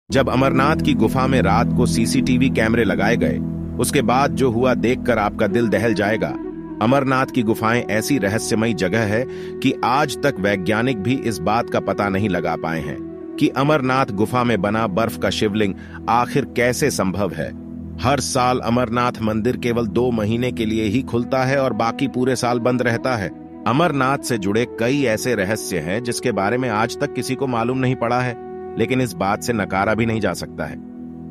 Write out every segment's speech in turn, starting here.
जब अमरनाथ की गुफा में रात को सीसीटीवी कैमरे लगाए गए, उसके बाद जो हुआ देखकर आपका दिल दहल जाएगा। अमरनाथ की गुफाएं ऐसी रहस्यमयी जगह है कि आज तक वैज्ञानिक भी इस बात का पता नहीं लगा पाए हैं कि अमरनाथ गुफा में बना बर्फ का शिवलिंग आखिर कैसे संभव है। हर साल अमरनाथ मंदिर केवल 2 महीने के लिए ही खुलता है और बाकी पूरे साल बंद रहता है। अमरनाथ से जुड़े कई ऐसे रहस्य हैं जिसके बारे में आज तक किसी को मालूम नहीं पड़ा है, लेकिन इस बात से नकारा भी नहीं जा सकता है।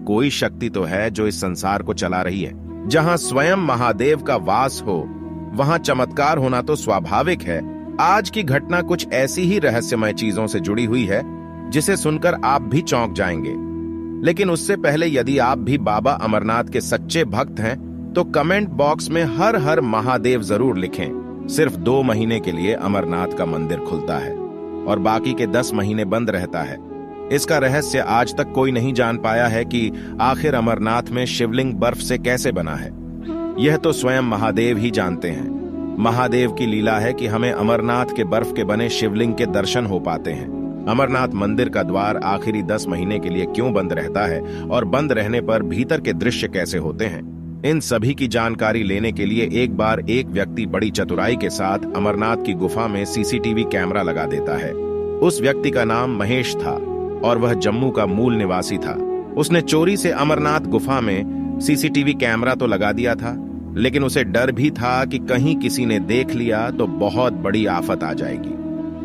कोई शक्ति तो है जो इस संसार को चला रही है। जहां स्वयं महादेव का वास हो, वहां चमत्कार होना तो स्वाभाविक है। आज की घटना कुछ ऐसी ही रहस्यमय चीजों से जुड़ी हुई है जिसे सुनकर आप भी चौंक जाएंगे। लेकिन उससे पहले यदि आप भी बाबा अमरनाथ के सच्चे भक्त हैं तो कमेंट बॉक्स में हर हर महादेव जरूर लिखें। सिर्फ 2 महीने के लिए अमरनाथ का मंदिर खुलता है और बाकी के 10 महीने बंद रहता है। इसका रहस्य आज तक कोई नहीं जान पाया है कि आखिर अमरनाथ में शिवलिंग बर्फ से कैसे बना है। यह तो स्वयं महादेव ही जानते हैं। महादेव की लीला है कि हमें अमरनाथ के बर्फ के बने शिवलिंग के दर्शन हो पाते हैं। अमरनाथ मंदिर का द्वार आखिरी 10 महीने के लिए क्यों बंद रहता है और बंद रहने पर भीतर के दृश्य कैसे होते हैं, इन सभी की जानकारी लेने के लिए एक बार एक व्यक्ति बड़ी चतुराई के साथ अमरनाथ की गुफा में सीसीटीवी कैमरा लगा देता है। उस व्यक्ति का नाम महेश था और वह जम्मू का मूल निवासी था। उसने चोरी से अमरनाथ गुफा में सीसीटीवी कैमरा तो लगा दिया था, लेकिन उसे डर भी था कि कहीं किसी ने देख लिया तो बहुत बड़ी आफत आ जाएगी।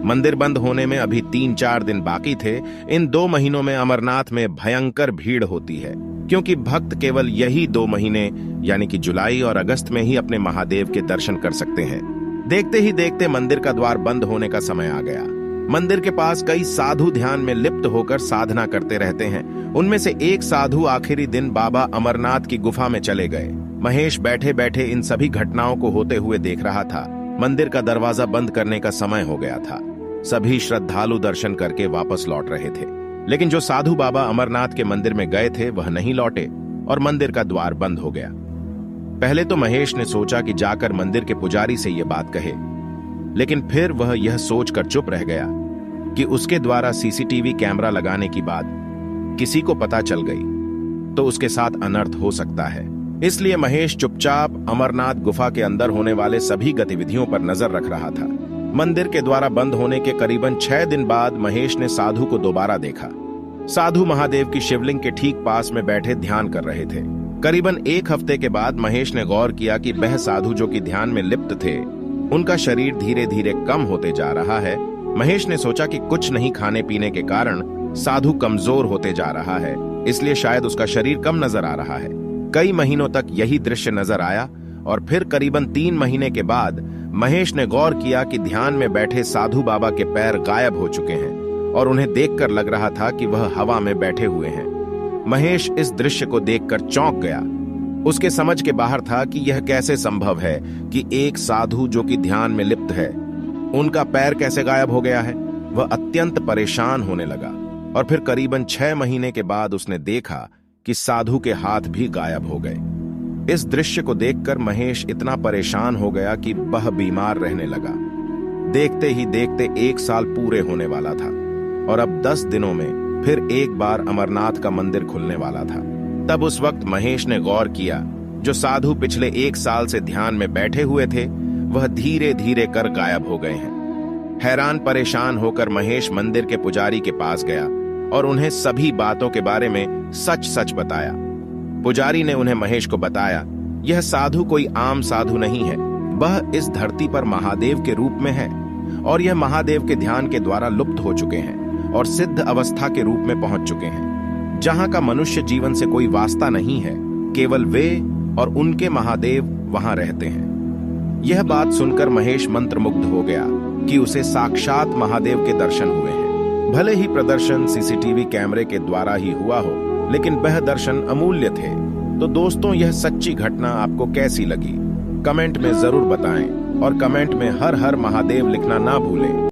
मंदिर बंद होने में अभी 3-4 दिन बाकी थे। इन 2 महीनों में अमरनाथ में भयंकर भीड़ होती है, क्योंकि भक्त केवल यही 2 महीने यानी कि जुलाई और अगस्त में ही अपने महादेव के दर्शन कर सकते हैं। देखते ही देखते मंदिर का द्वार बंद होने का समय आ गया। मंदिर के पास कई साधु ध्यान में लिप्त होकर साधना करते रहते हैं। उनमें से एक साधु आखिरी दिन बाबा अमरनाथ की गुफा में चले गए। महेश बैठे बैठे इन सभी घटनाओं को होते हुए देख रहा था। मंदिर का दरवाजा बंद करने का समय हो गया था। सभी श्रद्धालु दर्शन करके वापस लौट रहे थे, लेकिन जो साधु बाबा अमरनाथ के मंदिर में गए थे वह नहीं लौटे और मंदिर का द्वार बंद हो गया। पहले तो महेश ने सोचा कि जाकर मंदिर के पुजारी से यह बात कहे, लेकिन फिर वह यह सोचकर चुप रह गया कि उसके द्वारा सीसीटीवी कैमरा लगाने की बात किसी को पता चल गई तो उसके साथ अनर्थ हो सकता है। इसलिए महेश चुपचाप अमरनाथ गुफा के अंदर होने वाले सभी गतिविधियों पर नजर रख रहा था। मंदिर के द्वारा बंद होने के करीबन 6 दिन बाद महेश ने साधु को दोबारा देखा। साधु महादेव की शिवलिंग के ठीक पास में बैठे ध्यान कर रहे थे। करीबन 1 हफ्ते के बाद महेश ने गौर किया कि वह साधु जो कि ध्यान में लिप्त थे, उनका शरीर धीरे धीरे कम होते जा रहा है। महेश ने सोचा कि कुछ नहीं खाने पीने के कारण साधु कमजोर होते जा रहा है, इसलिए शायद उसका शरीर कम नजर आ रहा है। कई महीनों तक यही दृश्य नजर आया और फिर करीबन 3 महीने के बाद महेश ने गौर किया कि ध्यान में बैठे साधु बाबा के पैर गायब हो चुके हैं और उन्हें देखकर लग रहा था कि वह हवा में बैठे हुए हैं। महेश इस दृश्य को देखकर चौंक गया। उसके समझ के बाहर था कि यह कैसे संभव है कि एक साधु जो कि ध्यान में लिप्त है, उनका पैर कैसे गायब हो गया है। वह अत्यंत परेशान होने लगा और फिर करीबन 6 महीने के बाद उसने देखा कि साधु के हाथ भी गायब हो गए। इस दृश्य को देखकर महेश इतना परेशान हो गया कि वह बीमार रहने लगा। देखते ही देखते 1 साल पूरे होने वाला था और अब 10 दिनों में फिर एक बार अमरनाथ का मंदिर खुलने वाला था। तब उस वक्त महेश ने गौर किया, जो साधु पिछले 1 साल से ध्यान में बैठे हुए थे वह धीरे धीरे कर गायब हो गए हैं। हैरान परेशान होकर महेश मंदिर के पुजारी के पास गया और उन्हें सभी बातों के बारे में सच सच बताया। पुजारी ने उन्हें महेश को बताया, यह साधु कोई आम साधु नहीं है, वह इस धरती पर महादेव के रूप में है और यह महादेव के ध्यान के द्वारा लुप्त हो चुके हैं और सिद्ध अवस्था के रूप में पहुंच चुके हैं, जहां का मनुष्य जीवन से कोई वास्ता नहीं है, केवल वे और उनके महादेव वहां रहते हैं। यह बात सुनकर महेश मंत्रमुग्ध हो गया कि उसे साक्षात महादेव के दर्शन हुए हैं। भले ही प्रदर्शन सीसीटीवी कैमरे के द्वारा ही हुआ हो, लेकिन वह दर्शन अमूल्य थे। तो दोस्तों, यह सच्ची घटना आपको कैसी लगी? कमेंट में जरूर बताएं और कमेंट में हर हर महादेव लिखना ना भूलें।